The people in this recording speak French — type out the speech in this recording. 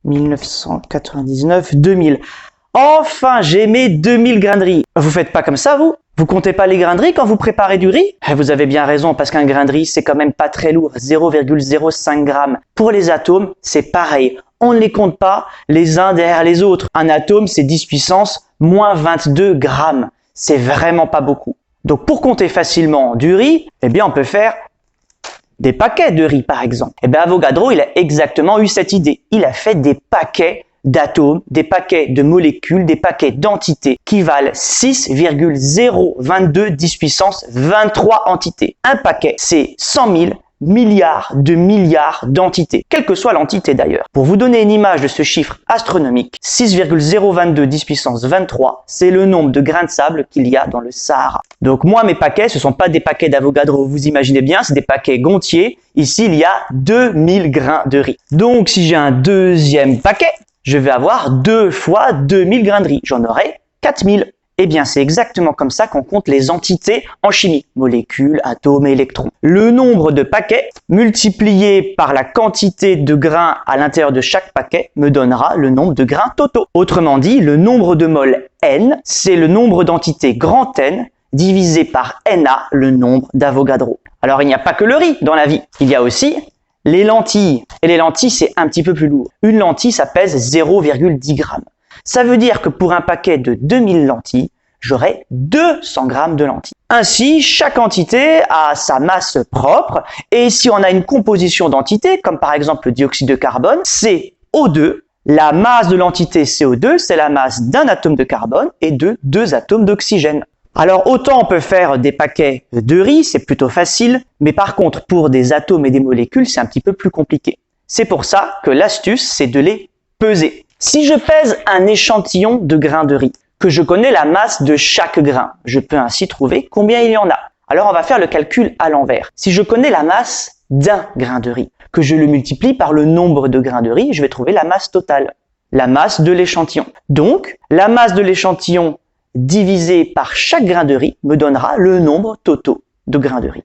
1999, 2000. Enfin, j'ai mes 2000 grains de riz. Vous faites pas comme ça, vous? Vous comptez pas les grains de riz quand vous préparez du riz? Vous avez bien raison, parce qu'un grain de riz, c'est quand même pas très lourd, 0,05 grammes. Pour les atomes, c'est pareil. On ne les compte pas les uns derrière les autres. Un atome, c'est 10 puissance moins 22 grammes. C'est vraiment pas beaucoup. Donc, pour compter facilement du riz, eh bien, on peut faire des paquets de riz, par exemple. Eh bien, Avogadro, il a exactement eu cette idée. Il a fait des paquets d'atomes, des paquets de molécules, des paquets d'entités qui valent 6,022 10 puissance 23 entités. Un paquet, c'est 100 000 milliards d'entités, quelle que soit l'entité d'ailleurs. Pour vous donner une image de ce chiffre astronomique, 6,022 10 puissance 23, c'est le nombre de grains de sable qu'il y a dans le Sahara. Donc moi, mes paquets, ce ne sont pas des paquets d'Avogadro, vous imaginez bien, c'est des paquets Gontier. Ici, il y a 2000 grains de riz. Donc si j'ai un deuxième paquet, je vais avoir 2 fois 2000 grains de riz. J'en aurai 4000. Eh bien, c'est exactement comme ça qu'on compte les entités en chimie. Molécules, atomes et électrons. Le nombre de paquets multiplié par la quantité de grains à l'intérieur de chaque paquet me donnera le nombre de grains totaux. Autrement dit, le nombre de moles N, c'est le nombre d'entités grand N divisé par Na, le nombre d'Avogadro. Alors, il n'y a pas que le riz dans la vie. Il y a aussi les lentilles. Et les lentilles, c'est un petit peu plus lourd. Une lentille, ça pèse 0,10 grammes. Ça veut dire que pour un paquet de 2000 lentilles, j'aurai 200 grammes de lentilles. Ainsi, chaque entité a sa masse propre, et si on a une composition d'entités, comme par exemple le dioxyde de carbone, CO2, la masse de l'entité CO2, c'est la masse d'un atome de carbone et de 2 atomes d'oxygène. Alors autant on peut faire des paquets de riz, c'est plutôt facile, mais par contre pour des atomes et des molécules, c'est un petit peu plus compliqué. C'est pour ça que l'astuce, c'est de les peser. Si je pèse un échantillon de grains de riz, que je connais la masse de chaque grain, je peux ainsi trouver combien il y en a. Alors on va faire le calcul à l'envers. Si je connais la masse d'un grain de riz, que je le multiplie par le nombre de grains de riz, je vais trouver la masse totale, la masse de l'échantillon. Donc, la masse de l'échantillon divisée par chaque grain de riz me donnera le nombre total de grains de riz.